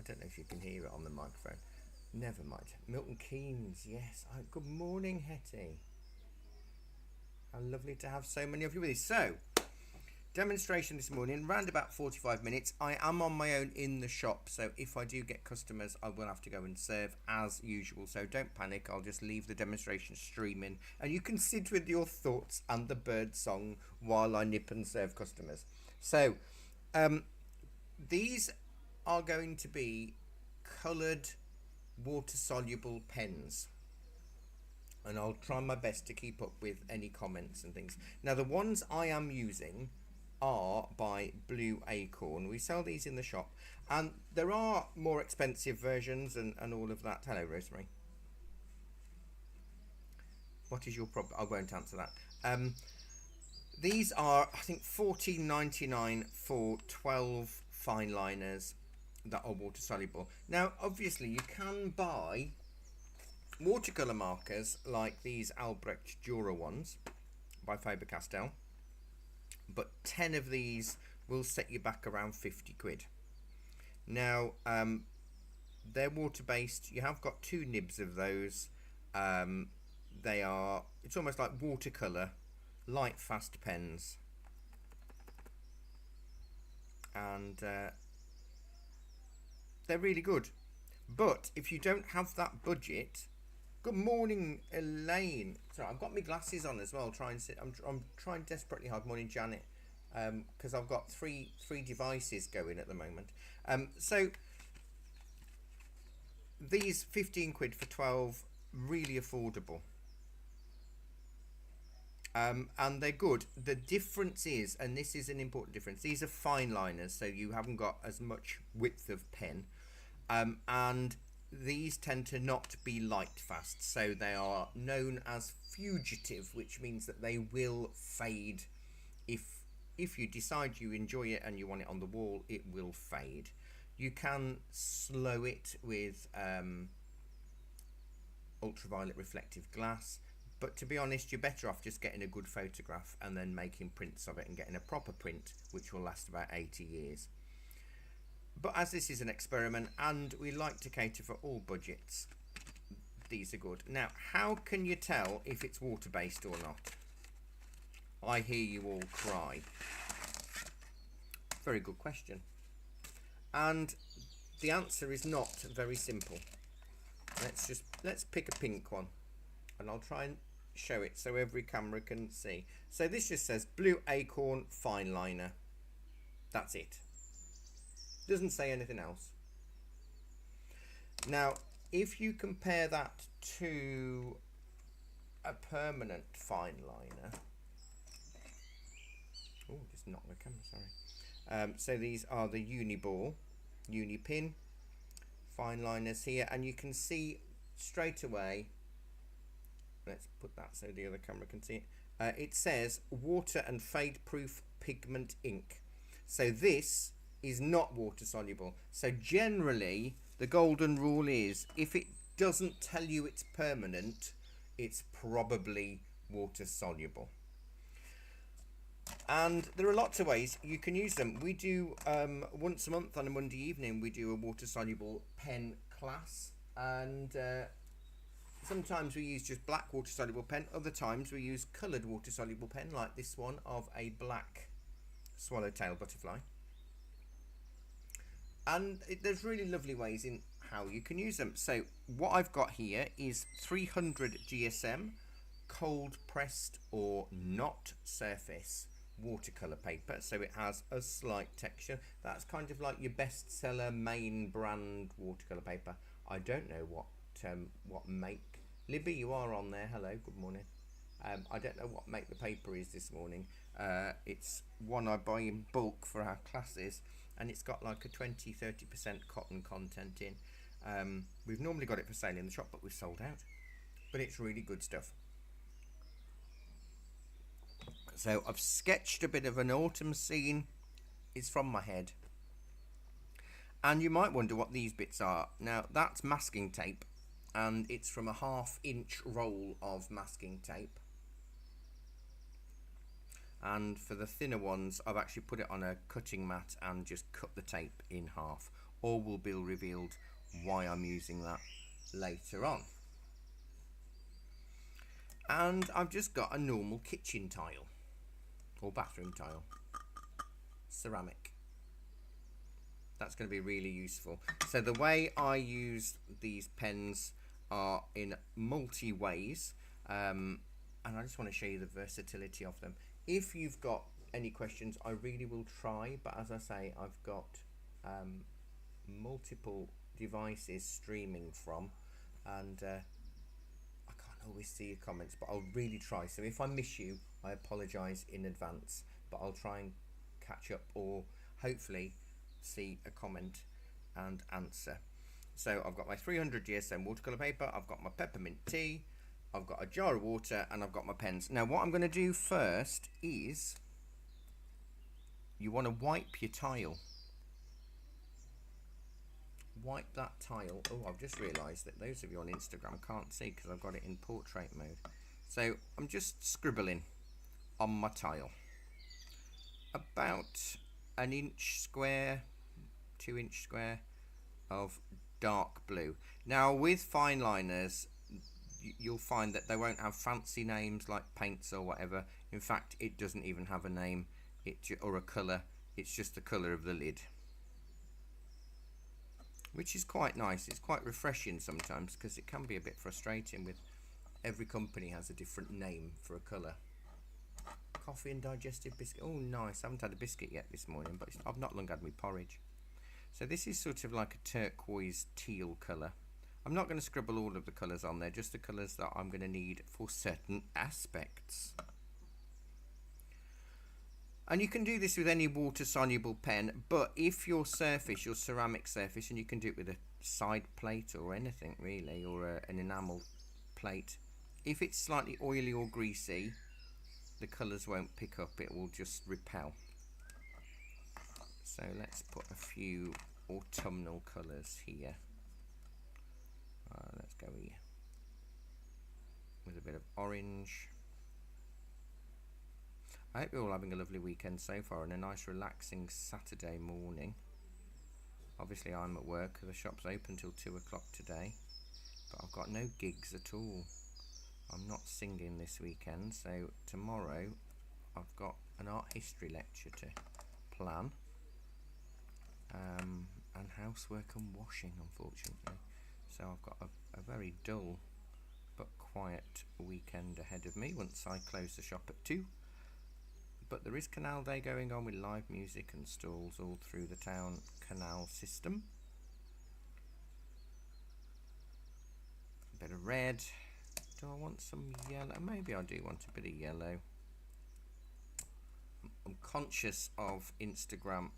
don't know if you can hear it on the microphone. Never mind. Milton Keynes, yes. Good morning, Hetty. How lovely to have so many of you with us. So, demonstration this morning, round about 45 minutes. I am on my own in the shop, so if I do get customers, I will have to go and serve as usual. So don't panic, I'll just leave the demonstration streaming, and you can sit with your thoughts and the bird song while I nip and serve customers. So, these are going to be coloured water-soluble pens, and I'll try my best to keep up with any comments and things. Now, the ones I am using are by Blue Acorn. We sell these in the shop, and there are more expensive versions and all of that. Hello, Rosemary. What is your problem? I won't answer that. These are, I think, $14.99 for 12 fine liners that are water soluble. Now, obviously, you can buy watercolour markers like these Albrecht Dürer ones by Faber-Castell, but 10 of these will set you back around 50 quid. Now, they're water-based. You have got 2 nibs of those. It's almost like watercolour, light, fast pens. And they're really good. But if you don't have that budget, good morning, Elaine. Sorry, I've got my glasses on as well. I'm trying desperately hard. Morning, Janet. Because I've got three devices going at the moment. So these 15 quid for 12, really affordable. And they're good. The difference is, and this is an important difference, these are fine liners, so you haven't got as much width of pen. And these tend to not be light fast, so they are known as fugitive, which means that they will fade. If you decide you enjoy it and you want it on the wall, it will fade. You can slow it with ultraviolet reflective glass, but to be honest, you're better off just getting a good photograph and then making prints of it and getting a proper print, which will last about 80 years. But as this is an experiment and we like to cater for all budgets, these are good. Now, how can you tell if it's water-based or not? I hear you all cry. Very good question. And the answer is not very simple. Let's pick a pink one, and I'll try and show it so every camera can see. So this just says Blue Acorn fine liner. That's it. Doesn't say anything else. Now, if you compare that to a permanent fine liner, oh, just knocked the camera, sorry. So these are the Unipin fine liners here, and you can see straight away. Let's put that so the other camera can see it. It says water and fade proof pigment ink. So this is not water soluble. So generally the golden rule is if it doesn't tell you it's permanent, it's probably water soluble. And there are lots of ways you can use them. We do once a month on a Monday evening, we do a water soluble pen class, and sometimes we use just black water soluble pen, other times we use coloured water soluble pen like this one of a black swallowtail butterfly. And there's really lovely ways in how you can use them. So what I've got here is 300 GSM cold pressed or not surface watercolor paper, so it has a slight texture. That's kind of like your bestseller main brand watercolor paper. I don't know what make. Libby, you are on there. Hello, good morning. I don't know what make the paper is this morning. It's one I buy in bulk for our classes, and it's got like a 20-30% cotton content in. We've normally got it for sale in the shop, but we've sold out. But it's really good stuff. So I've sketched a bit of an autumn scene. It's from my head. And you might wonder what these bits are. Now, that's masking tape, and it's from a 1/2 inch roll of masking tape. And for the thinner ones, I've actually put it on a cutting mat and just cut the tape in half. or will be revealed why I'm using that later on. And I've just got a normal kitchen tile or bathroom tile, ceramic. That's going to be really useful. So the way I use these pens are in multi ways, and I just want to show you the versatility of them. If you've got any questions, I really will try, but as I say, I've got multiple devices streaming from, and I can't always see your comments, but I'll really try. So if I miss you, I apologise in advance, but I'll try and catch up, or hopefully see a comment and answer. So I've got my 300 GSM watercolour paper, I've got my peppermint tea, I've got a jar of water, and I've got my pens. Now what I'm going to do first is, you want to wipe your tile. Wipe that tile. Oh, I've just realised that those of you on Instagram can't see because I've got it in portrait mode. So I'm just scribbling on my tile. About an inch square, 2-inch square of dark blue. Now with fine liners, you'll find that they won't have fancy names like paints or whatever. In fact, it doesn't even have a name or a colour. It's just the colour of the lid, which is quite nice. It's quite refreshing sometimes because it can be a bit frustrating with every company has a different name for a colour. Coffee and digestive biscuit. Oh nice, I haven't had a biscuit yet this morning, but I've not long had my porridge. So this is sort of like a turquoise teal colour. I'm not going to scribble all of the colours on there, just the colours that I'm going to need for certain aspects. And you can do this with any water soluble pen, but if your surface, your ceramic surface, and you can do it with a side plate or anything really, or an enamel plate, if it's slightly oily or greasy, the colours won't pick up, it will just repel. So let's put a few autumnal colours here. Let's go here with a bit of orange. I hope you're all having a lovely weekend so far and a nice relaxing Saturday morning. Obviously I'm at work, the shop's open till 2 o'clock today, but I've got no gigs at all. I'm not singing this weekend, so tomorrow I've got an art history lecture to plan, and housework and washing, unfortunately. So I've got a very dull but quiet weekend ahead of me once I close the shop at 2. But there is Canal Day going on with live music and stalls all through the town canal system. A bit of red. Do I want some yellow? Maybe I do want a bit of yellow. I'm conscious of Instagram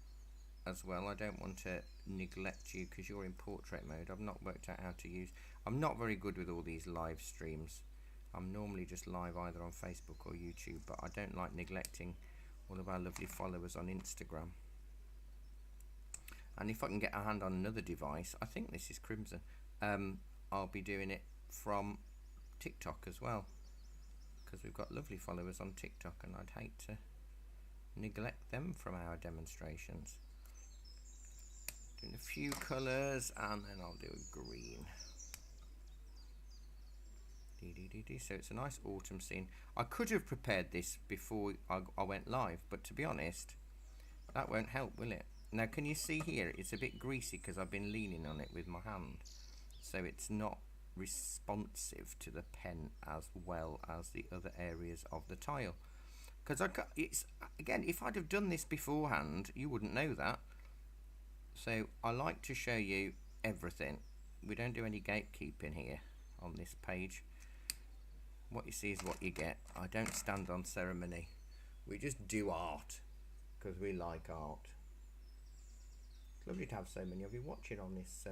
as well. I don't want to neglect you because you're in portrait mode. I've not worked out how to use. I'm not very good with all these live streams. I'm normally just live either on Facebook or YouTube, but I don't like neglecting all of our lovely followers on Instagram. And if I can get a hand on another device, I think this is Crimson, I'll be doing it from TikTok as well, because we've got lovely followers on TikTok and I'd hate to neglect them from our demonstrations. Doing a few colours and then I'll do a green. So it's a nice autumn scene. I could have prepared this before I went live, but to be honest, that won't help, will it? Now can you see here, it's a bit greasy because I've been leaning on it with my hand, so it's not responsive to the pen as well as the other areas of the tile. Because it's, again, if I'd have done this beforehand, you wouldn't know that. So I like to show you everything. We don't do any gatekeeping here on this page. What you see is what you get. I don't stand on ceremony. We just do art because we like art. It's lovely to have so many of you watching on this.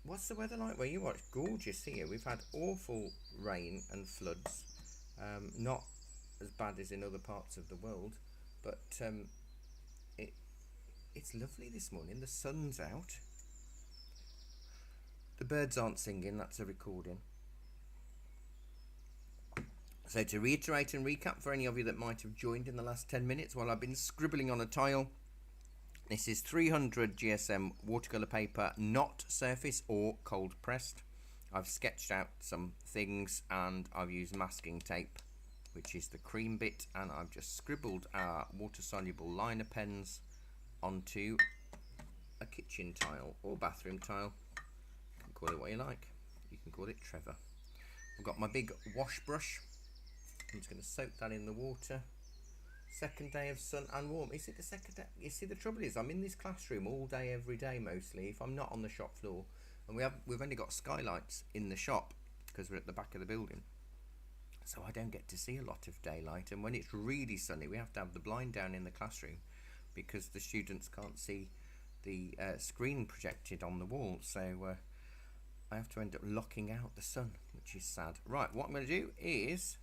What's the weather like where you are? It's gorgeous here. We've had awful rain and floods. Not as bad as in other parts of the world, but it's lovely this morning. The sun's out. The birds aren't singing, that's a recording. So to reiterate and recap for any of you that might have joined in the last 10 minutes while I've been scribbling on a tile, This is 300 GSM watercolour paper, not surface or cold pressed. I've sketched out some things and I've used masking tape, which is the cream bit, and I've just scribbled our water soluble liner pens onto a kitchen tile or bathroom tile. You can call it what you like. You can call it Trevor. I've got my big wash brush. I'm just going to soak that in the water. Second day of sun and warm. Is it the second day? You see, the trouble is I'm in this classroom all day every day mostly, if I'm not on the shop floor, and we've only got skylights in the shop because we're at the back of the building, so I don't get to see a lot of daylight. And when it's really sunny, we have to have the blind down in the classroom because the students can't see the screen projected on the wall, so I have to end up locking out the sun, which is sad. Right, what I'm going to do is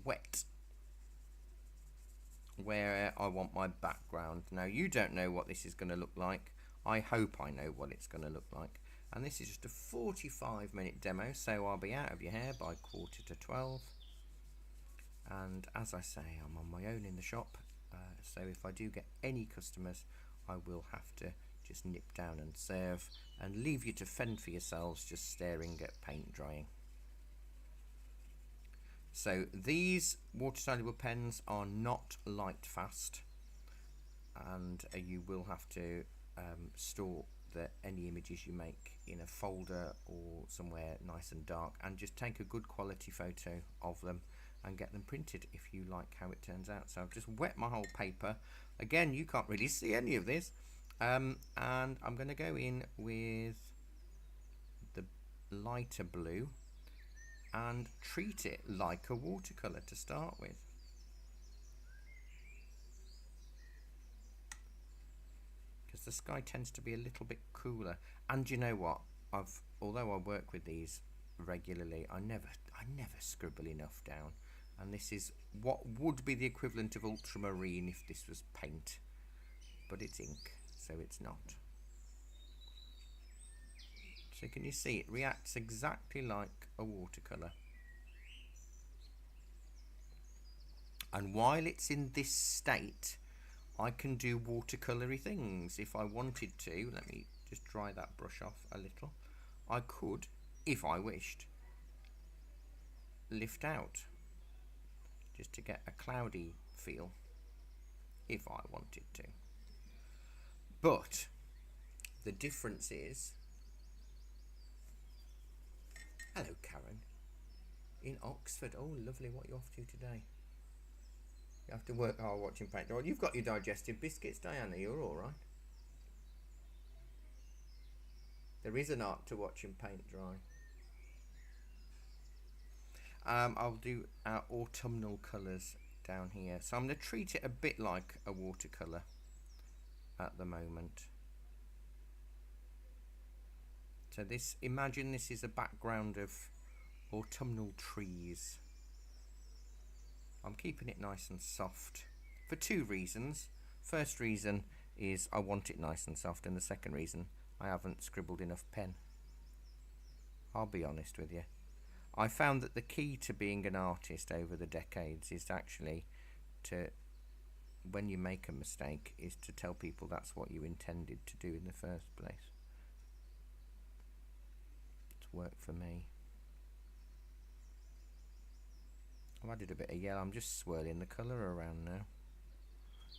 wet where I want my background. Now, you don't know what this is going to look like. I hope I know what it's going to look like. And this is just a 45-minute demo, so I'll be out of your hair by 11:45. And as I say, I'm on my own in the shop, so if I do get any customers, I will have to just nip down and serve and leave you to fend for yourselves just staring at paint drying. So these water soluble pens are not light fast, and you will have to store any images you make in a folder or somewhere nice and dark, and just take a good quality photo of them and get them printed if you like how it turns out. So I've just wet my whole paper. Again, you can't really see any of this, and I'm going to go in with the lighter blue and treat it like a watercolour to start with. Because the sky tends to be a little bit cooler. And you know what? Although I work with these regularly, I never scribble enough down. And this is what would be the equivalent of ultramarine if this was paint. But it's ink, so it's not. So can you see it reacts exactly like a watercolour? And while it's in this state, I can do watercolory things if I wanted to. Let me just dry that brush off a little. I could, if I wished, lift out just to get a cloudy feel if I wanted to. But the difference is, hello Karen, in Oxford. Oh lovely, what are you off to today? You have to work hard watching paint dry. You've got your digestive biscuits, Diana, you're alright. There is an art to watching paint dry. I'll do our autumnal colours down here. So I'm going to treat it a bit like a watercolour at the moment. So imagine this is a background of autumnal trees. I'm keeping it nice and soft for two reasons. First reason is I want it nice and soft, and the second reason, I haven't scribbled enough pen. I'll be honest with you. I found that the key to being an artist over the decades is actually to, when you make a mistake, is to tell people that's what you intended to do in the first place. It's worked for me. I've added a bit of yellow. I'm just swirling the colour around now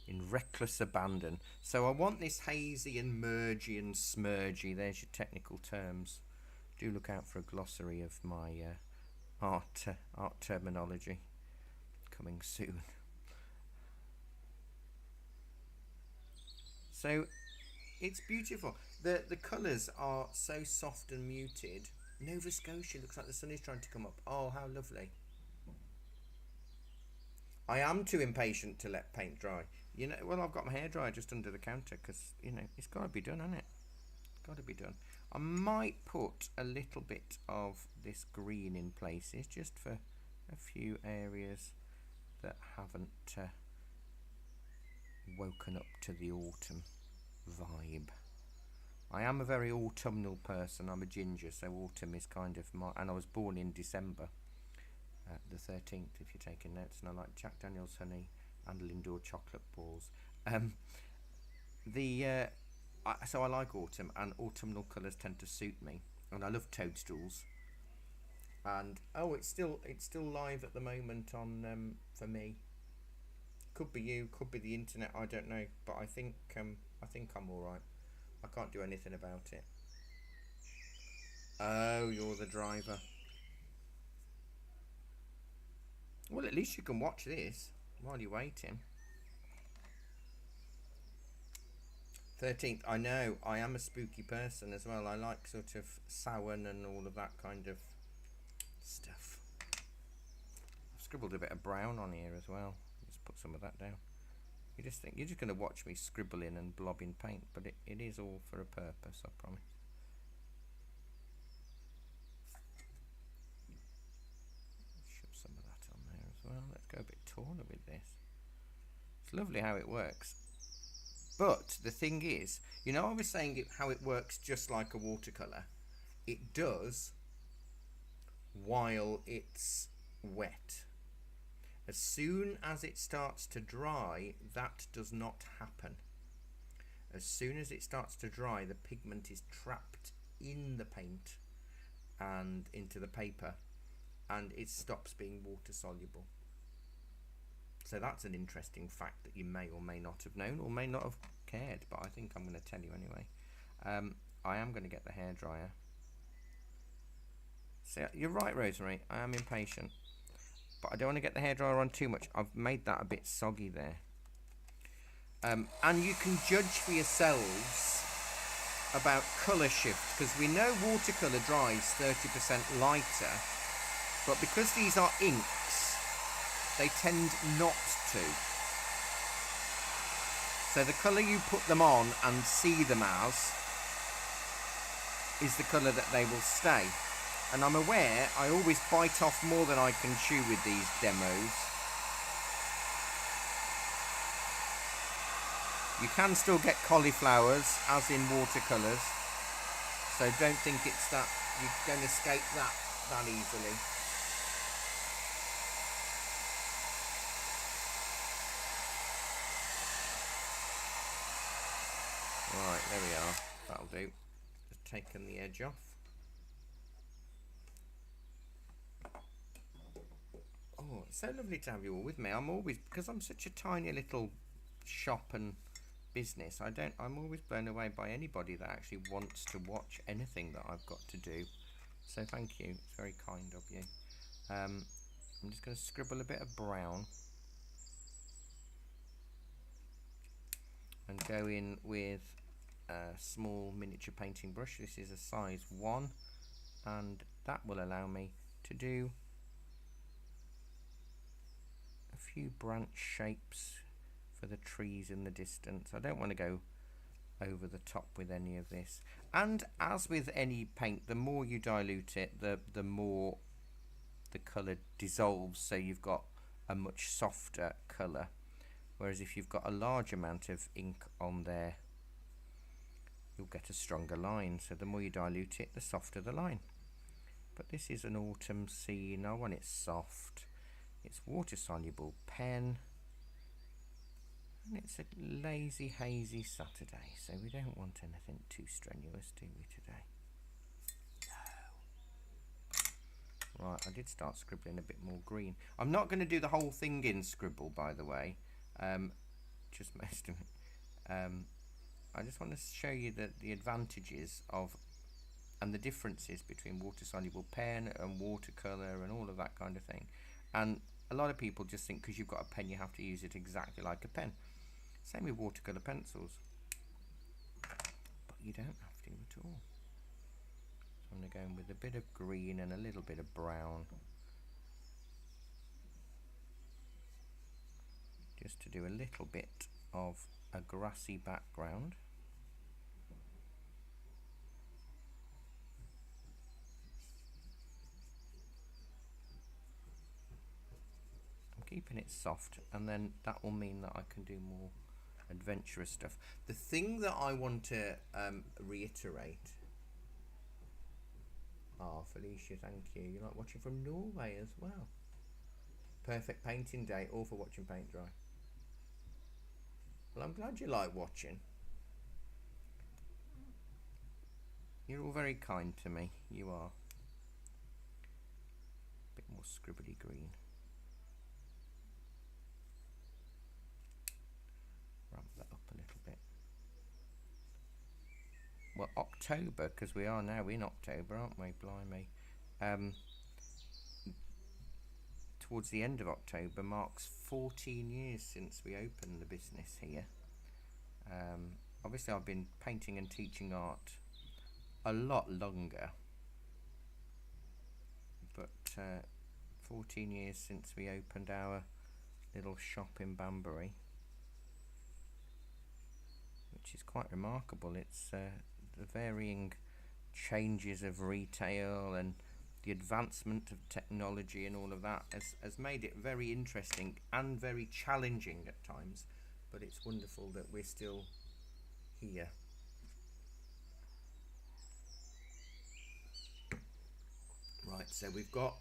in reckless abandon. So I want this hazy and mergy and smurgy. There's your technical terms. Do look out for a glossary of my art terminology coming soon. So it's beautiful. The colours are so soft and muted. Nova Scotia looks like the sun is trying to come up. Oh, how lovely. I am too impatient to let paint dry. You know, well, I've got my hairdryer just under the counter because, you know, it's got to be done, hasn't it? It's got to be done. I might put a little bit of this green in places just for a few areas that haven't woken up to the autumn vibe. I am a very autumnal person. I'm a ginger, so autumn is kind of my... And I was born in December. The 13th, if you're taking notes, and I like Jack Daniel's honey and Lindor chocolate balls. So I like autumn, and autumnal colours tend to suit me, and I love toadstools. And oh, it's still live at the moment on for me. Could be you, could be the internet. I don't know, but I think I'm all right. I can't do anything about it. Oh, you're the driver. Well, at least you can watch this while you're waiting. 13th. I know. I am a spooky person as well. I like sort of Samhain and all of that kind of stuff. I've scribbled a bit of brown on here as well. Just put some of that down. You just think you're just going to watch me scribbling and blobbing paint, but it is all for a purpose, I promise. Shove some of that on there as well. Let's go a bit taller with this. It's lovely how it works. But the thing is, I was saying how it works just like a watercolour. It does while it's wet. As soon as it starts to dry, that does not happen. As soon as it starts to dry, the pigment is trapped in the paint and into the paper, and it stops being water soluble. So that's an interesting fact that you may or may not have known or may not have cared, but I think I'm going to tell you anyway. I am going to get the hairdryer. So you're right, Rosemary, I am impatient. But I don't want to get the hairdryer on too much. I've made that a bit soggy there. And you can judge for yourselves about colour shift, because we know watercolour dries 30% lighter, but because these are inks, they tend not to. So the colour you put them on and see them as is the colour that they will stay. And I'm aware I always bite off more than I can chew with these demos. You can still get cauliflowers, as in watercolours. So don't think it's that you don't escape that easily. Right, there we are. That'll do. Just taken the edge off. Oh, it's so lovely to have you all with me. I'm always, because I'm such a tiny little shop and business, I'm always blown away by anybody that actually wants to watch anything that I've got to do. So thank you. It's very kind of you. I'm just going to scribble a bit of brown and go in with a small miniature painting brush. This is a size 1, and that will allow me to do a few branch shapes for the trees in the distance. I don't want to go over the top with any of this. And as with any paint, the more you dilute it, the more the colour dissolves, so you've got a much softer colour. Whereas if you've got a large amount of ink on there, you'll get a stronger line. So the more you dilute it, the softer the line. But this is an autumn scene. I want it soft. It's water soluble pen. And it's a lazy, hazy Saturday, so we don't want anything too strenuous, do we, today? No. Right, I did start scribbling a bit more green. I'm not going to do the whole thing in scribble, by the way. Just most of it. I just want to show you the advantages of and the differences between water-soluble pen and watercolour and all of that kind of thing. And a lot of people just think because you've got a pen you have to use it exactly like a pen. Same with watercolour pencils. But you don't have to at all. So I'm going to go in with a bit of green and a little bit of brown. Just to do a little bit of a grassy background. I'm keeping it soft, and then that will mean that I can do more adventurous stuff. The thing that I want to reiterate. Oh, Felicia, thank you. You like watching from Norway as well. Perfect painting day, all for watching paint dry. Well, I'm glad you like watching. You're all very kind to me. You are. A bit more scribbly green. Ramp that up a little bit. Well, October, because we are now in October, aren't we? Blimey. Towards the end of October marks 14 years since we opened the business here. Obviously I've been painting and teaching art a lot longer, but 14 years since we opened our little shop in Banbury, which is quite remarkable. It's the varying changes of retail and the advancement of technology and all of that has made it very interesting and very challenging at times, but it's wonderful that we're still here. Right, so we've got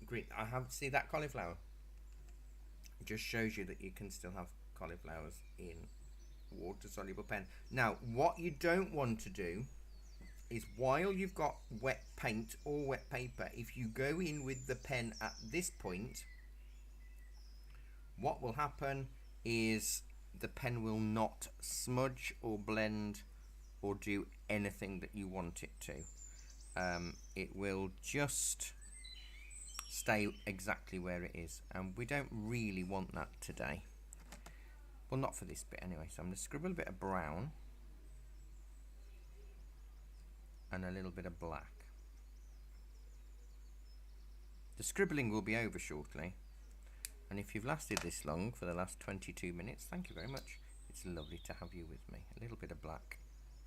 green. I have, see that cauliflower? It just shows you that you can still have cauliflowers in water soluble pen. Now, what you don't want to do is, while you've got wet paint or wet paper, if you go in with the pen at this point, what will happen is the pen will not smudge or blend or do anything that you want it to. It will just stay exactly where it is, and we don't really want that today. Well, not for this bit anyway. So I'm going to scribble a bit of brown and a little bit of black. The scribbling will be over shortly, and if you've lasted this long for the last 22 minutes, thank you very much. It's lovely to have you with me. A little bit of black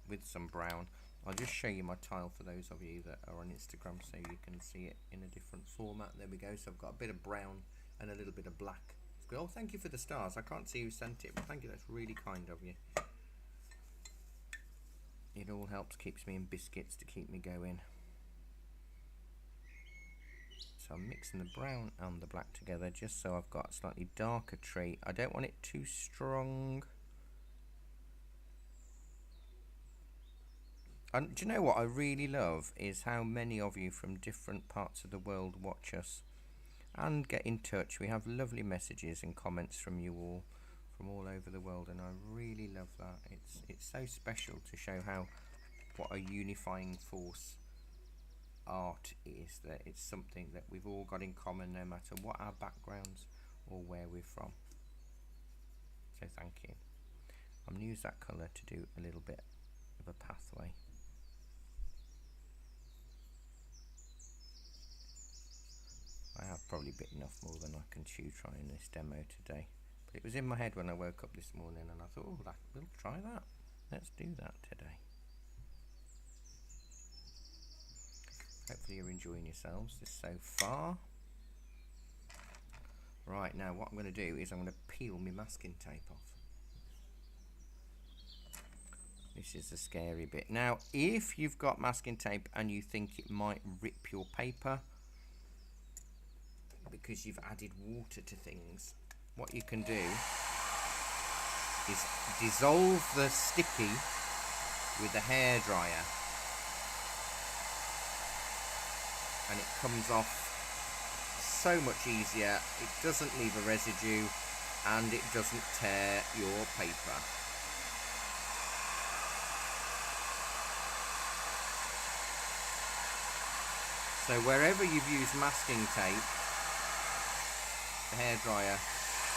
with some brown. I'll just show you my tile for those of you that are on Instagram so you can see it in a different format. There we go. So I've got a bit of brown and a little bit of black. Oh, thank you for the stars. I can't see who sent it, but thank you. That's really kind of you. It all helps, keeps me in biscuits to keep me going. So I'm mixing the brown and the black together just so I've got a slightly darker tree. I don't want it too strong. And do you know what I really love is how many of you from different parts of the world watch us and get in touch. We have lovely messages and comments from you all from all over the world, and I really love that. It's so special to show how what a unifying force art is, that it's something that we've all got in common no matter what our backgrounds or where we're from. So thank you. I'm going to use that colour to do a little bit of a pathway. I have probably bitten off more than I can chew trying this demo today, but it was in my head when I woke up this morning and I thought, oh, we'll try that. Let's do that today. Hopefully you're enjoying yourselves this so far. Right, now what I'm going to do is I'm going to peel my masking tape off. This is the scary bit. Now, if you've got masking tape and you think it might rip your paper because you've added water to things, what you can do is dissolve the sticky with a hairdryer, and it comes off so much easier. It doesn't leave a residue and it doesn't tear your paper. So wherever you've used masking tape, the hairdryer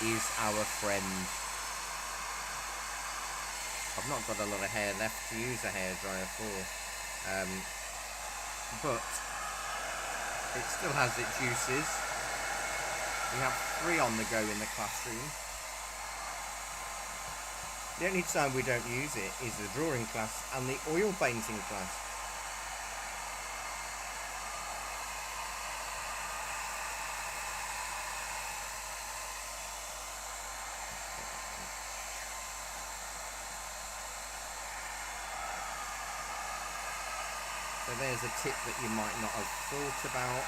is our friend. I've not got a lot of hair left to use a hairdryer for, but it still has its uses. We have 3 on the go in the classroom. The only time we don't use it is the drawing class and the oil painting class. So there's a tip that you might not have thought about.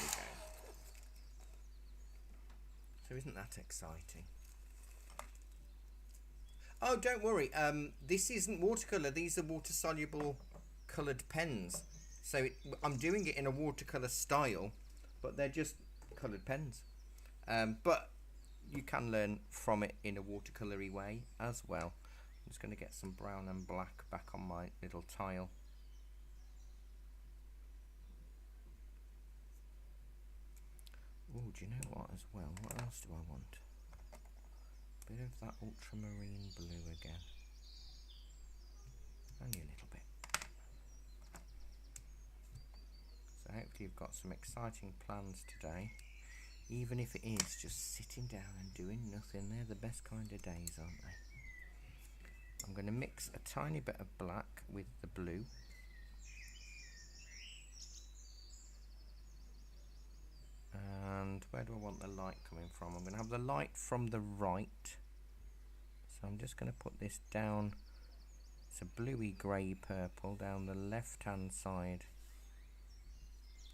we go. So isn't that exciting? Oh, don't worry. This isn't watercolour. These are water-soluble coloured pens. So I'm doing it in a watercolour style, but they're just coloured pens. But you can learn from it in a watercolour-y way as well. I'm just going to get some brown and black back on my little tile. Oh, do you know what as well? What else do I want? A bit of that ultramarine blue again. Only a little bit. So hopefully you've got some exciting plans today. Even if it is just sitting down and doing nothing, they're the best kind of days, aren't they? I'm going to mix a tiny bit of black with the blue. And where do I want the light coming from? I'm going to have the light from the right. So I'm just going to put this down. It's a bluey grey purple down the left hand side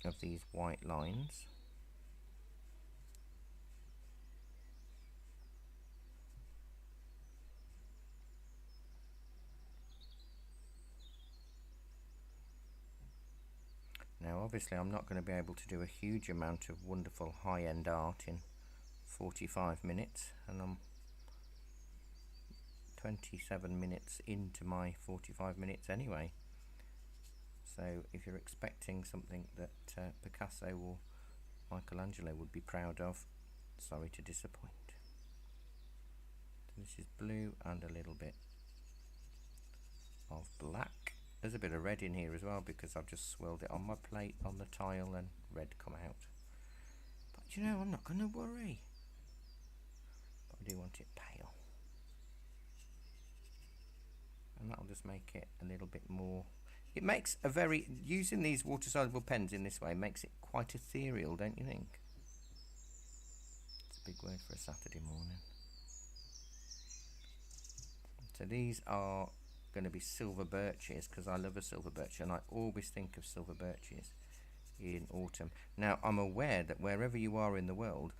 of these white lines. Now obviously I'm not going to be able to do a huge amount of wonderful high-end art in 45 minutes, and I'm 27 minutes into my 45 minutes anyway. So if you're expecting something that Picasso or Michelangelo would be proud of, sorry to disappoint. So this is blue and a little bit of black. There's a bit of red in here as well because I've just swirled it on my plate on the tile and red come out. But you know, I'm not going to worry. But I do want it pale. And that'll just make it a little bit more. It makes a very, using these water-soluble pens in this way makes it quite ethereal, don't you think? It's a big word for a Saturday morning. So these are going to be silver birches because I love a silver birch, and I always think of silver birches in autumn. Now I'm aware that wherever you are in the world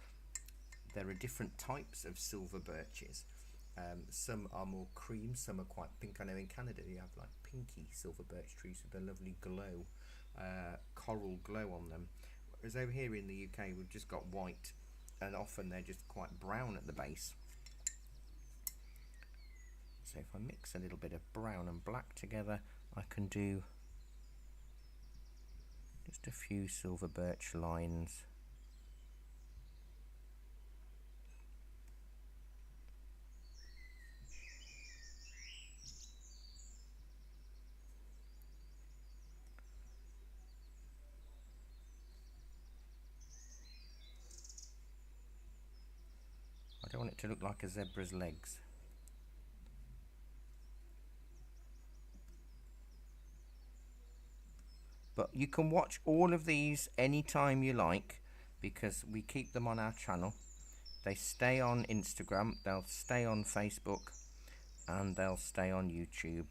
there are different types of silver birches. Some are more cream, some are quite pink. I know in Canada you have like pinky silver birch trees with a lovely glow, coral glow on them, whereas over here in the UK we've just got white, and often they're just quite brown at the base. So if I mix a little bit of brown and black together, I can do just a few silver birch lines. I don't want it to look like a zebra's legs. But you can watch all of these anytime you like because we keep them on our channel. They stay on Instagram, they'll stay on Facebook, and they'll stay on YouTube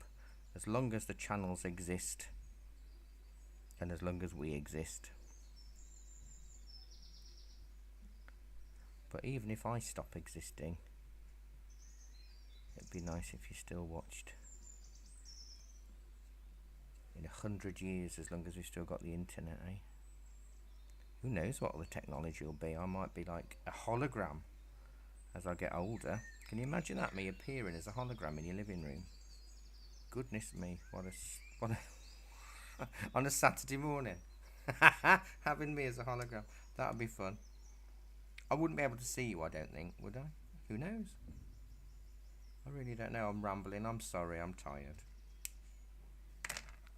as long as the channels exist and as long as we exist. But even if I stop existing, it'd be nice if you still watched. In 100 years, as long as we've still got the internet, eh? Who knows what the technology will be? I might be like a hologram as I get older. Can you imagine that, me appearing as a hologram in your living room? Goodness me, what a on a Saturday morning. Having me as a hologram. That would be fun. I wouldn't be able to see you, I don't think, would I? Who knows? I really don't know. I'm rambling. I'm sorry. I'm tired.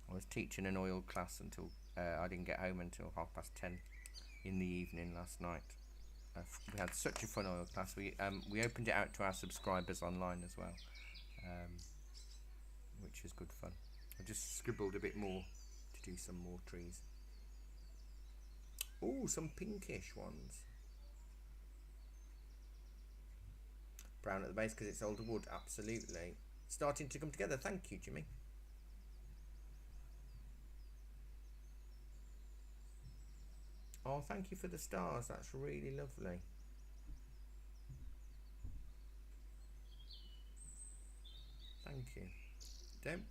I was teaching an oil class until I didn't get home until 10:30 in the evening last night. We had such a fun oil class. We opened it out to our subscribers online as well, which is good fun. I just scribbled a bit more to do some more trees. Oh, some pinkish ones. Brown at the base because it's older wood. Absolutely. Starting to come together. Thank you, Jimmy. Oh, thank you for the stars. That's really lovely. Thank you.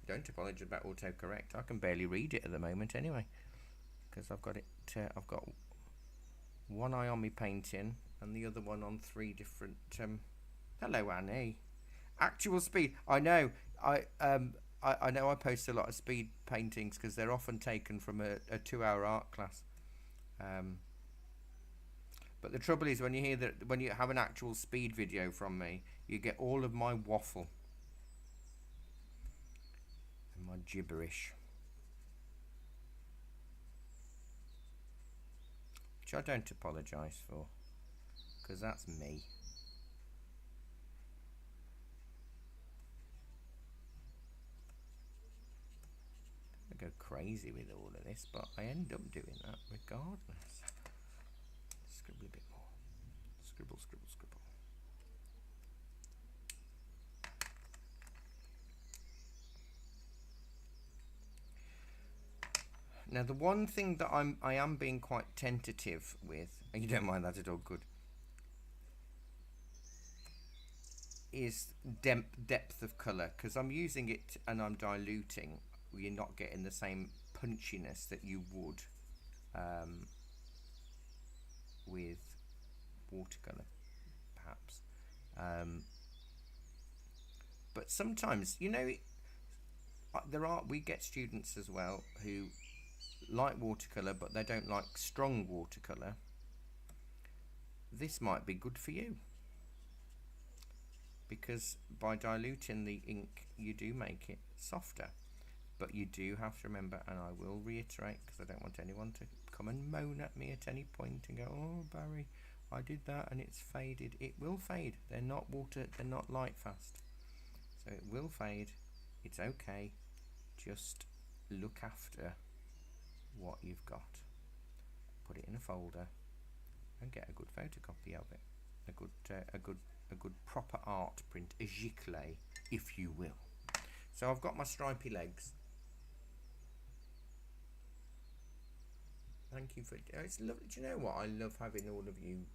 Don't apologise about autocorrect. I can barely read it at the moment anyway, because I've got it. I've got one eye on me painting and the other one on three different. Hello, Annie. Actual speed. I know. I know. I post a lot of speed paintings because they're often taken from a 2-hour art class. But the trouble is when you hear that when you have an actual speed video from me, you get all of my waffle and my gibberish, which I don't apologise for, because that's me. I go crazy with all of this, but I end up doing that regardless. Scribble a bit more. Scribble, scribble, scribble. Now the one thing that I am being quite tentative with, and you don't mind that at all, good, is depth of colour, because I'm using it and I'm diluting. You're not getting the same punchiness that you would with watercolour, perhaps. But sometimes, you know, we get students as well who like watercolour, but they don't like strong watercolour. This might be good for you, because by diluting the ink you do make it softer. But you do have to remember, and I will reiterate because I don't want anyone to come and moan at me at any point and go, oh Barry, I did that and it's faded. It will fade. They're not light fast, so it will fade. It's okay. Just look after what you've got, put it in a folder and get a good photocopy of it, a good proper art print, a giclée, if you will. So I've got my stripy legs. Thank you for it's lovely. Do you know what? I love having all of you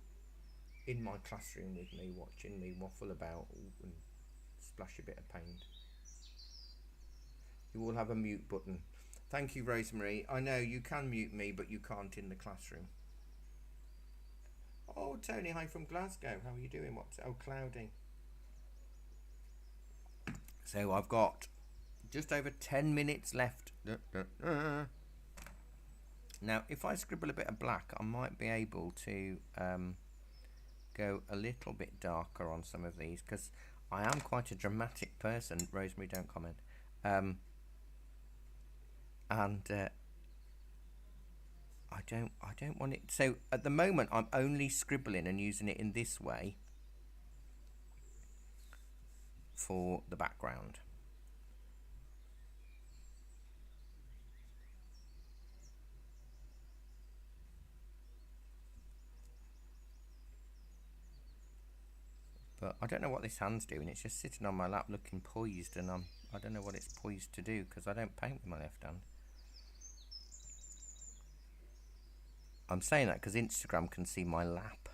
in my classroom with me, watching me waffle about and splash a bit of paint. You all have a mute button. Thank you, Rosemary. I know you can mute me, but you can't in the classroom. Oh, Tony, hi from Glasgow. How are you doing? Cloudy. So I've got just over 10 minutes left. Now, if I scribble a bit of black, I might be able to go a little bit darker on some of these, because I am quite a dramatic person. Rosemary, don't comment. And I don't want it. So at the moment, I'm only scribbling and using it in this way for the background. But I don't know what this hand's doing. It's just sitting on my lap looking poised, and I don't know what it's poised to do, because I don't paint with my left hand. I'm saying that because Instagram can see my lap,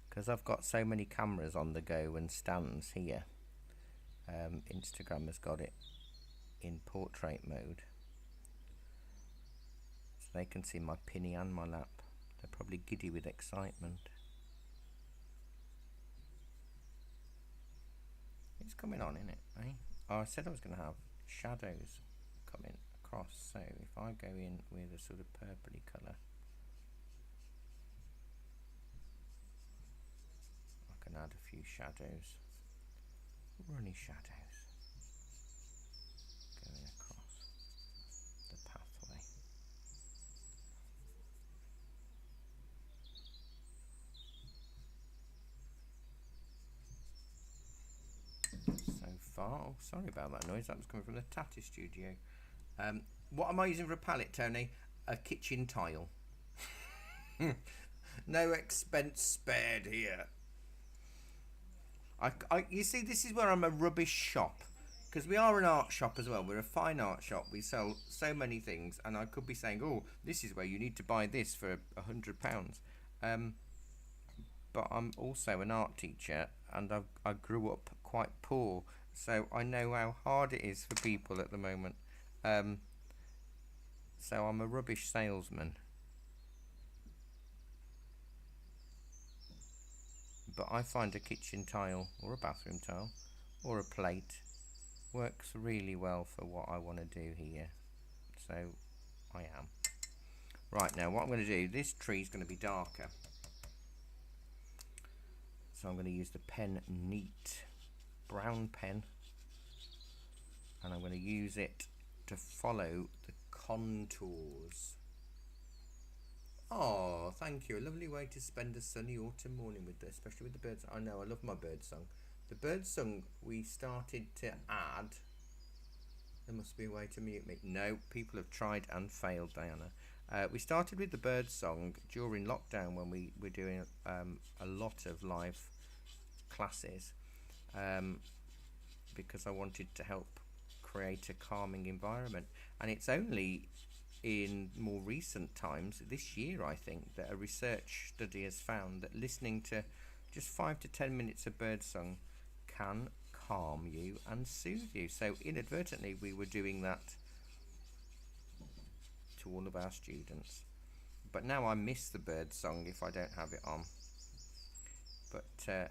because I've got so many cameras on the go and stands here. Instagram has got it in portrait mode, so they can see my pinny and my lap. They're probably giddy with excitement. It's coming on, isn't it? Eh? Oh, I said I was going to have shadows coming across, so if I go in with a sort of purpley colour, I can add a few shadows, runny shadows, going across the pathway. So far, oh, sorry about that noise, that was coming from the Tatty studio. What am I using for a palette, Tony? A kitchen tile. No expense spared here. You see, this is where I'm a rubbish shop. because we are an art shop as well. We're a fine art shop. We sell so many things, and I could be saying, oh, this is where you need to buy this for £100. But I'm also an art teacher, and I grew up quite poor, so I know how hard it is for people at the moment. So I'm a rubbish salesman. But I find a kitchen tile or a bathroom tile or a plate works really well for what I want to do here. So I am. Right, now what I'm going to do, this tree is going to be darker. So I'm going to use the pen Neat brown pen, and I'm going to use it to follow the contours. Oh, thank you. A lovely way to spend a sunny autumn morning with this, especially with the birds. I know, I love my bird song. The bird song we started to add. There must be a way to mute me. No, people have tried and failed, Diana. We started with the bird song during lockdown when we were doing a lot of live classes, because I wanted to help create a calming environment. And it's only in more recent times, this year I think, that a research study has found that listening to just 5 to 10 minutes of birdsong can calm you and soothe you. So inadvertently we were doing that to all of our students, but now I miss the birdsong if I don't have it on. But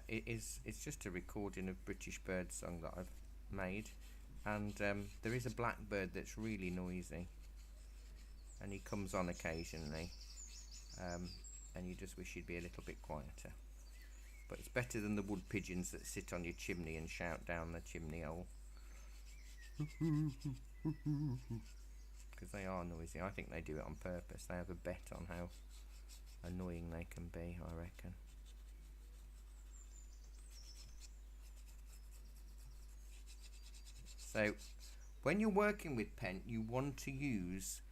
it's just a recording of British birdsong that I've made, and there is a blackbird that's really noisy, and he comes on occasionally, and you just wish he'd be a little bit quieter. But it's better than the wood pigeons that sit on your chimney and shout down the chimney hole. Because they are noisy. I think they do it on purpose. They have a bet on how annoying they can be, I reckon. So when you're working with pen, you want to use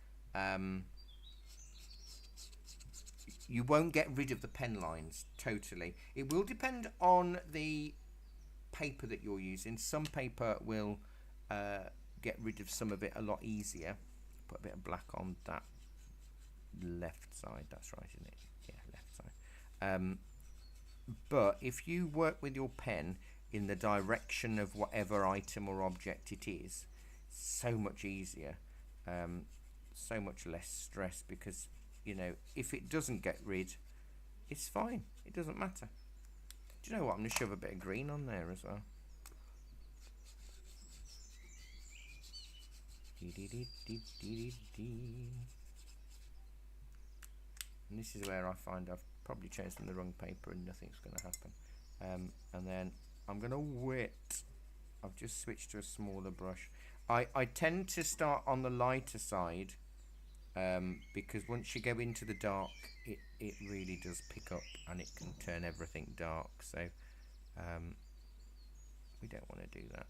you won't get rid of the pen lines totally. It will depend on the paper that you're using. Some paper will get rid of some of it a lot easier. Put a bit of black on that left side. That's right, isn't it? Yeah, left side. But if you work with your pen in the direction of whatever item or object it is, so much easier, so much less stress, because you know, if it doesn't get rid, it's fine, it doesn't matter. Do you know what, I'm going to shove a bit of green on there as well. And this is where I find I've probably chosen the wrong paper and nothing's going to happen. And then I'm going to wet. I've just switched to a smaller brush. I tend to start on the lighter side, because once you go into the dark, it really does pick up and it can turn everything dark. So we don't want to do that.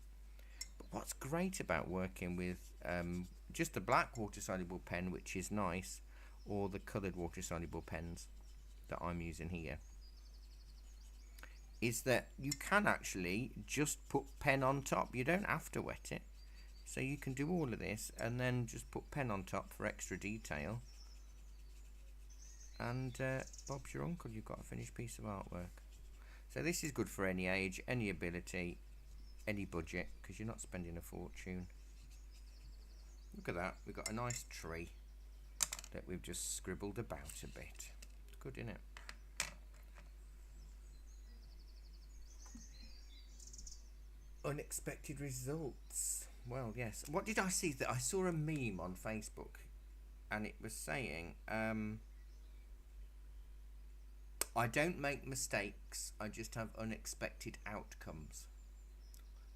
But what's great about working with just the black water-soluble pen, which is nice, or the coloured water-soluble pens that I'm using here, is that you can actually just put pen on top. You don't have to wet it. So you can do all of this and then just put pen on top for extra detail. And Bob's your uncle, you've got a finished piece of artwork. So this is good for any age, any ability, any budget, because you're not spending a fortune. Look at that, we've got a nice tree that we've just scribbled about a bit. It's good, isn't it? Unexpected results. Well, yes. What did I see? That I saw a meme on Facebook, and it was saying, I don't make mistakes, I just have unexpected outcomes.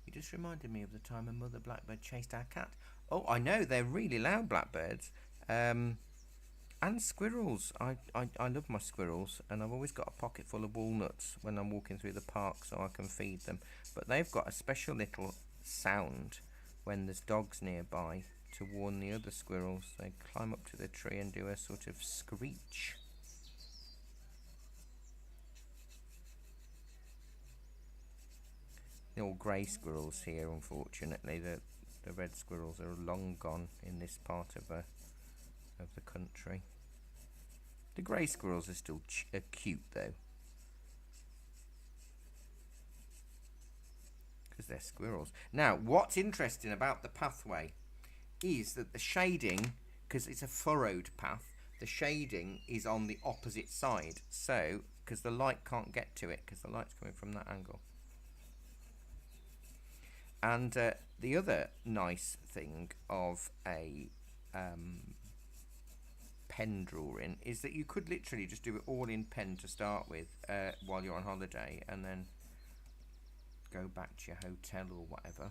You just reminded me of the time a mother blackbird chased our cat. Oh, I know, they're really loud, blackbirds. And squirrels. I love my squirrels, and I've always got a pocket full of walnuts when I'm walking through the park so I can feed them. But they've got a special little sound when there's dogs nearby to warn the other squirrels. They climb up to the tree and do a sort of screech. The old grey squirrels here, unfortunately. The red squirrels are long gone in this part of the country. The grey squirrels are still cute though, because they're squirrels. Now, what's interesting about the pathway is that the shading, because it's a furrowed path, the shading is on the opposite side. So, because the light can't get to it, because the light's coming from that angle. And the other nice thing of a pen drawing is that you could literally just do it all in pen to start with while you're on holiday, and then go back to your hotel or whatever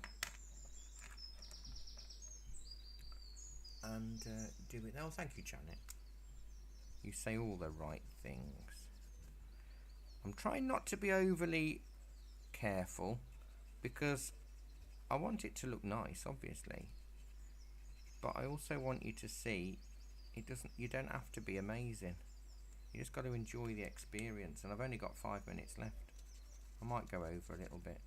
and do it. Oh, thank you, Janet. You say all the right things. I'm trying not to be overly careful because I want it to look nice, obviously, but I also want you to see you don't have to be amazing. You just got to enjoy the experience. And I've only got 5 minutes left. I might go over a little bit.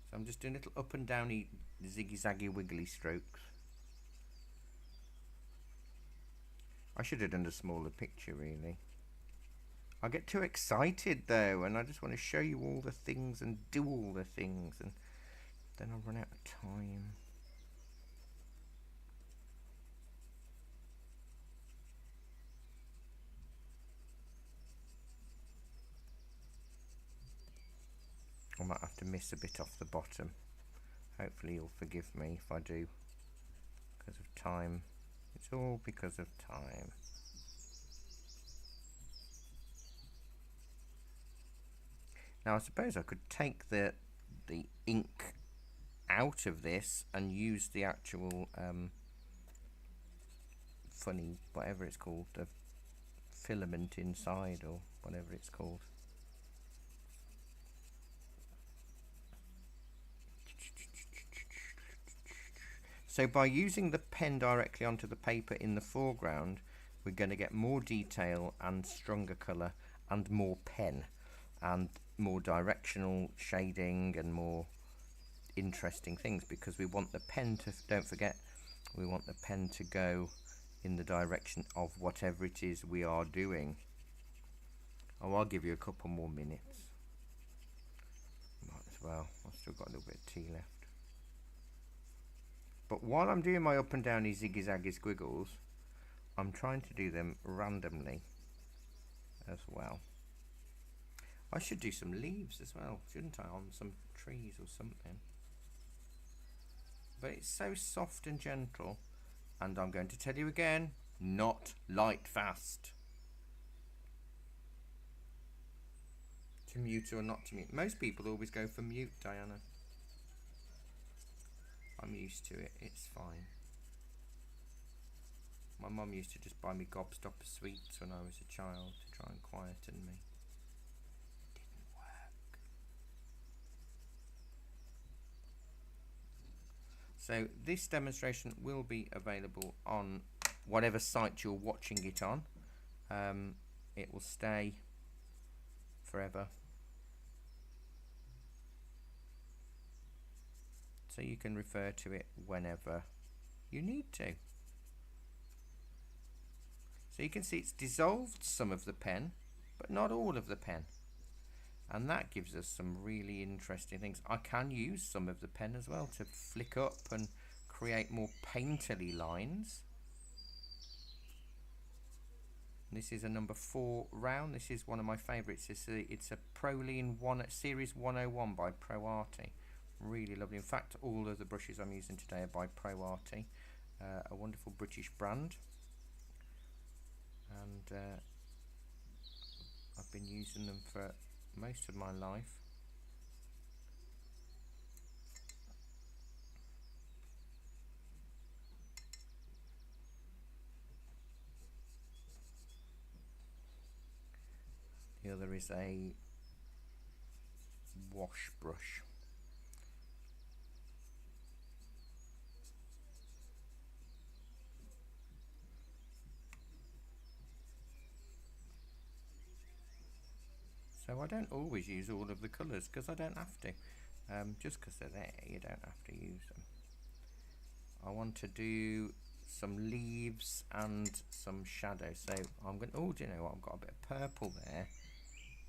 So I'm just doing little up and downy ziggy zaggy wiggly strokes. I should have done a smaller picture, really. I get too excited though, and I just want to show you all the things and do all the things, and then I'll run out of time. I might have to miss a bit off the bottom. Hopefully you'll forgive me if I do, because of time. It's all because of time. Now I suppose I could take the ink out of this and use the actual funny, whatever it's called, the filament inside or whatever it's called. So by using the pen directly onto the paper in the foreground, we're going to get more detail and stronger colour and more pen and more directional shading and more interesting things, because we want the pen to, don't forget, we want the pen to go in the direction of whatever it is we are doing. Oh, I'll give you a couple more minutes. Might as well. I've still got a little bit of tea left. But while I'm doing my up and downy ziggy zaggy squiggles, I'm trying to do them randomly as well. I should do some leaves as well, shouldn't I, on some trees or something. But it's so soft and gentle, and I'm going to tell you again, not light fast. To mute or not to mute. Most people always go for mute, Diana. I'm used to it, it's fine. My mum used to just buy me gobstopper sweets when I was a child to try and quieten me. Didn't work. So this demonstration will be available on whatever site you're watching it on. It will stay forever. So you can refer to it whenever you need to. So you can see it's dissolved some of the pen, but not all of the pen. And that gives us some really interesting things. I can use some of the pen as well to flick up and create more painterly lines. This is a number 4 round. This is one of my favourites. It's a Proline Series 101 by ProArty. Really lovely. In fact, all of the brushes I'm using today are by ProArty, a wonderful British brand. And I've been using them for most of my life. The other is a wash brush. I don't always use all of the colours because I don't have to. Just because they're there, you don't have to use them. I want to do some leaves and some shadow, so I'm going to, oh, do you know what, I've got a bit of purple there.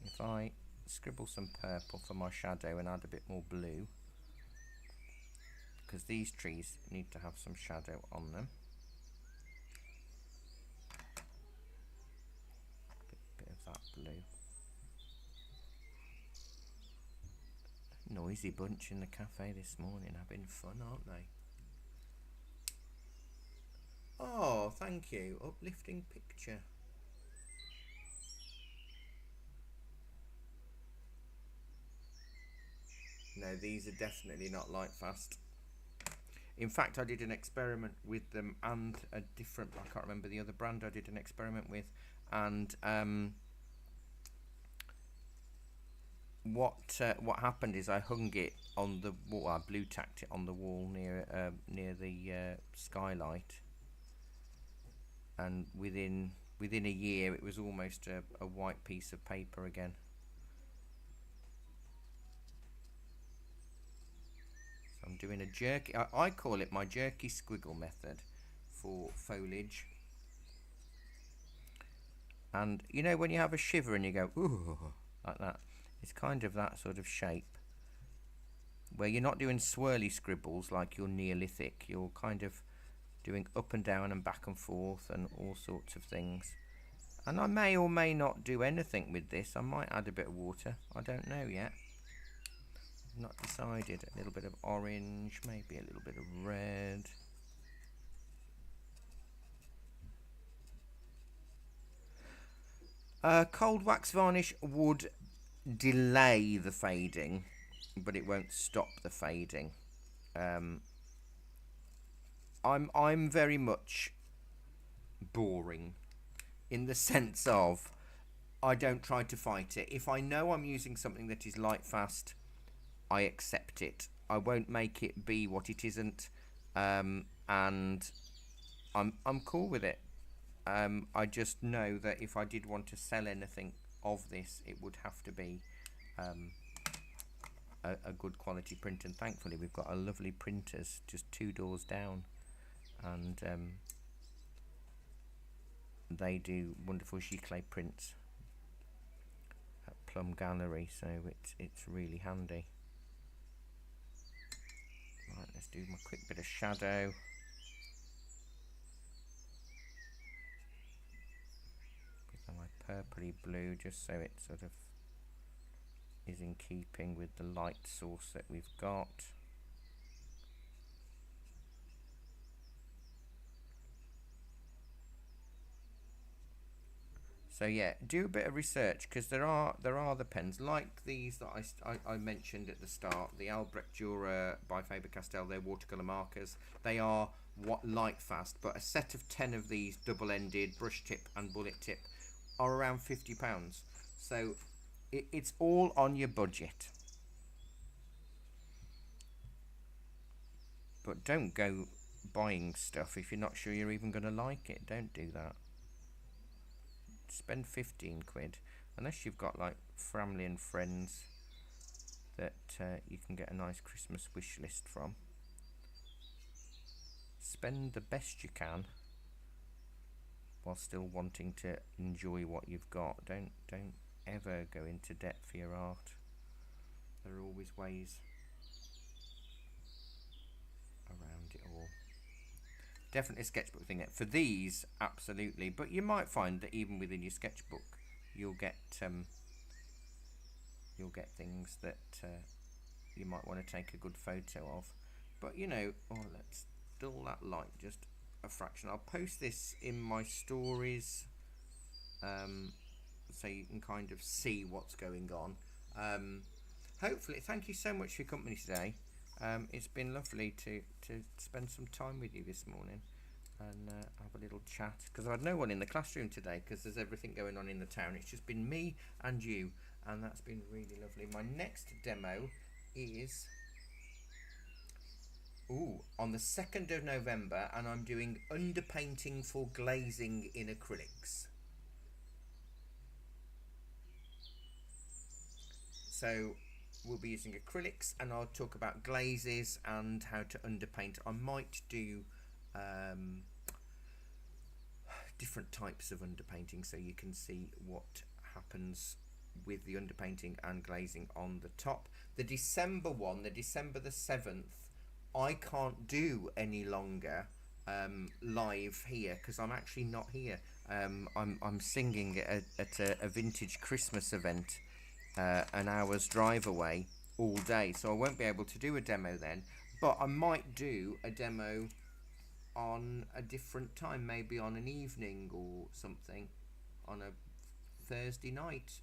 If I scribble some purple for my shadow and add a bit more blue, because these trees need to have some shadow on them. Bit of that blue. Noisy bunch in the cafe this morning, having fun, aren't they? Oh, thank you. Uplifting picture. No, these are definitely not light fast. In fact, I did an experiment with them and a different, I can't remember the other brand I did an experiment with, and what happened is I hung it on the wall, I blue tacked it on the wall near the skylight, and within a year it was almost a white piece of paper again. So I'm doing a jerky, I call it my jerky squiggle method for foliage. And you know when you have a shiver and you go ooh, like that, it's kind of that sort of shape where you're not doing swirly scribbles like your Neolithic, you're kind of doing up and down and back and forth and all sorts of things. And I may or may not do anything with this. I might add a bit of water, I don't know yet. I've not decided. A little bit of orange, maybe a little bit of red. Cold wax varnish would delay the fading, but it won't stop the fading. I'm very much boring in the sense of I don't try to fight it. If I know I'm using something that is light fast, I accept it. I won't make it be what it isn't, and I'm cool with it. I just know that if I did want to sell anything of this, it would have to be a good quality print, and thankfully we've got a lovely printers just 2 doors down, and they do wonderful giclée prints at Plum Gallery, so it's really handy. Right, let's do my quick bit of shadow. With my purpley blue, just so it sort of is in keeping with the light source that we've got. So yeah, do a bit of research, because there are the pens like these that I mentioned at the start, the Albrecht Dürer by Faber-Castell. They're watercolour markers. They are light fast, but a set of 10 of these double-ended brush tip and bullet tip are around £50. So it's all on your budget. But don't go buying stuff if you're not sure you're even going to like it. Don't do that. Spend 15 quid, unless you've got like family and friends that you can get a nice Christmas wish list from. Spend the best you can while still wanting to enjoy what you've got. Don't ever go into debt for your art. There are always ways around it all. Definitely a sketchbook thing. For these, absolutely. But you might find that even within your sketchbook, you'll get things that you might want to take a good photo of. But you know, let's dull that light just a fraction. I'll post this in my stories, so you can kind of see what's going on. Hopefully, thank you so much for your company today. It's been lovely to spend some time with you this morning and have a little chat, because I had no one in the classroom today because there's everything going on in the town. It's just been me and you, and that's been really lovely. My next demo is on the 2nd of November, and I'm doing underpainting for glazing in acrylics. So we'll be using acrylics, and I'll talk about glazes and how to underpaint. I might do different types of underpainting so you can see what happens with the underpainting and glazing on the top. The December one, the December the 7th, I can't do any longer live here because I'm actually not here. I'm singing at a vintage Christmas event an hour's drive away all day, so I won't be able to do a demo then, but I might do a demo on a different time, maybe on an evening or something, on a Thursday night.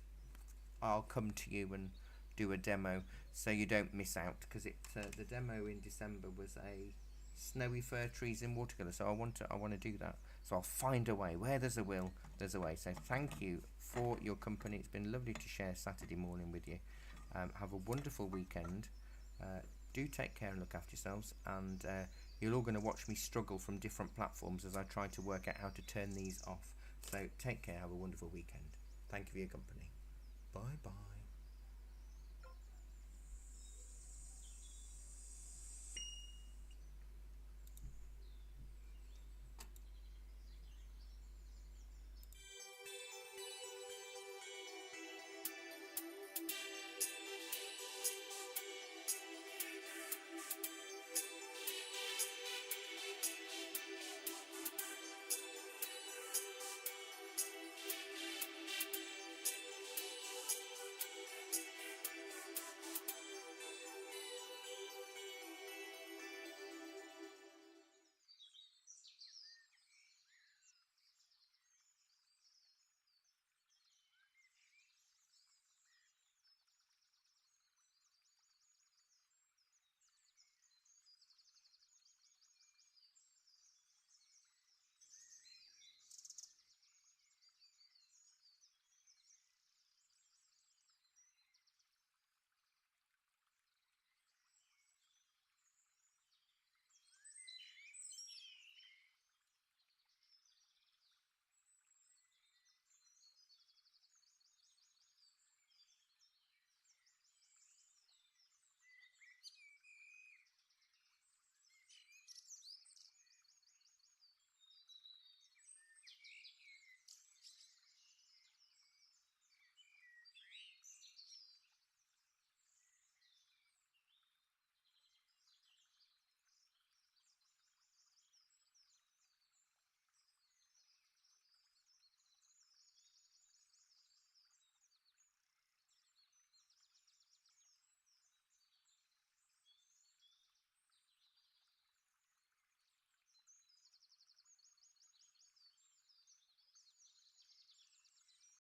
I'll come to you and do a demo so you don't miss out, because the demo in December was a snowy fir trees in watercolour, so I want to do that. So I'll find a way. Where there's a will, there's a way. So thank you for your company. It's been lovely to share Saturday morning with you. Have a wonderful weekend. Do take care and look after yourselves, and you're all going to watch me struggle from different platforms as I try to work out how to turn these off. So take care, have a wonderful weekend. Thank you for your company. Bye bye.